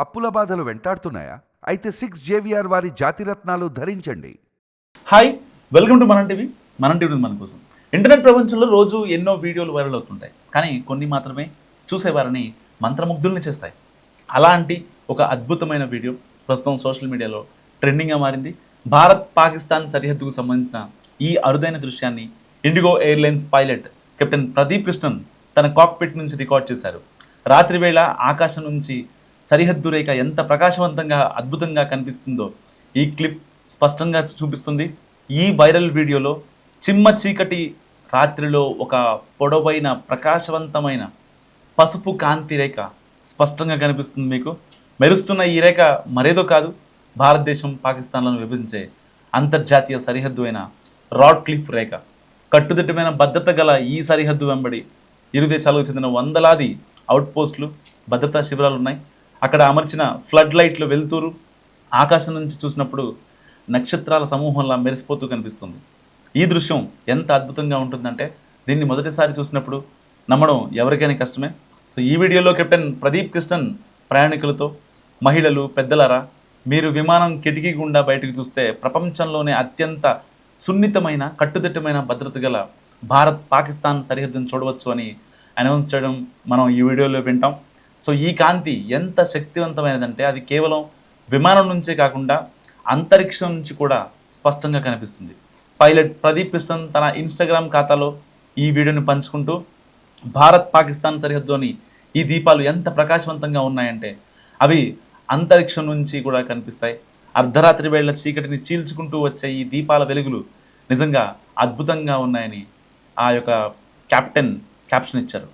అప్పుల బాధలు వెంటాడుతున్నాయా? అయితే 6 JVR వారి జాతిరత్నాలు ధరించండి. హాయ్, వెల్కమ్ టు మనం టీవీ. మనం టీవీ మన కోసం. ఇంటర్నెట్ ప్రపంచంలో రోజు ఎన్నో వీడియోలు వైరల్ అవుతుంటాయి, కానీ కొన్ని మాత్రమే చూసేవారిని మంత్రముగ్ధుల్ని చేస్తాయి. అలాంటి ఒక అద్భుతమైన వీడియో ప్రస్తుతం సోషల్ మీడియాలో ట్రెండింగ్గా మారింది. భారత్ పాకిస్తాన్ సరిహద్దుకు సంబంధించిన ఈ అరుదైన దృశ్యాన్ని IndiGo airlines pilot captain Pradeep Krishnan తన కాక్పిట్ నుంచి రికార్డ్ చేశారు. రాత్రి వేళ ఆకాశం నుంచి సరిహద్దు రేఖ ఎంత ప్రకాశవంతంగా అద్భుతంగా కనిపిస్తుందో ఈ క్లిప్ స్పష్టంగా చూపిస్తుంది. ఈ వైరల్ వీడియోలో చిమ్మ చీకటి రాత్రిలో ఒక పొడవైన ప్రకాశవంతమైన పసుపు కాంతి రేఖ స్పష్టంగా కనిపిస్తుంది. మీకు మెరుస్తున్న ఈ రేఖ మరేదో కాదు, భారతదేశం పాకిస్తాన్లను విభజించే అంతర్జాతీయ సరిహద్దు అయిన రాడ్ క్లిఫ్ రేఖ. కట్టుదిట్టమైన భద్రత గల ఈ సరిహద్దు వెంబడి ఇరు దేశాలకు చెందిన వందలాది అవుట్పోస్టులు, భద్రతా శిబిరాలు ఉన్నాయి. అక్కడ అమర్చిన ఫ్లడ్ లైట్లు వెలుతురు ఆకాశం నుంచి చూసినప్పుడు నక్షత్రాల సమూహంలా మెరిసిపోతూ కనిపిస్తుంది. ఈ దృశ్యం ఎంత అద్భుతంగా ఉంటుందంటే దీన్ని మొదటిసారి చూసినప్పుడు నమ్మడం ఎవరికైనా కష్టమే. సో ఈ వీడియోలో కెప్టెన్ ప్రదీప్ కృష్ణన్ ప్రయాణికులతో, మహిళలు, పెద్దలారా, మీరు విమానం కిటికీ గుండా బయటకు చూస్తే ప్రపంచంలోనే అత్యంత సున్నితమైన కట్టుదిట్టమైన భద్రత గల భారత్ పాకిస్తాన్ సరిహద్దును చూడవచ్చు అని అనౌన్స్ చేయడం మనం ఈ వీడియోలో వింటాం. సో ఈ కాంతి ఎంత శక్తివంతమైనదంటే అది కేవలం విమానం నుంచే కాకుండా అంతరిక్షం నుంచి కూడా స్పష్టంగా కనిపిస్తుంది. పైలట్ ప్రదీప్ కృష్ణన్ తన ఇన్స్టాగ్రామ్ ఖాతాలో ఈ వీడియోని పంచుకుంటూ భారత్ పాకిస్తాన్ సరిహద్దులోని ఈ దీపాలు ఎంత ప్రకాశవంతంగా ఉన్నాయంటే అవి అంతరిక్షం నుంచి కూడా కనిపిస్తాయి. అర్ధరాత్రి వేళ చీకటిని చీల్చుకుంటూ వచ్చే ఈ దీపాల వెలుగులు నిజంగా అద్భుతంగా ఉన్నాయని ఆ యొక్క క్యాప్టెన్ క్యాప్షన్ ఇచ్చారు.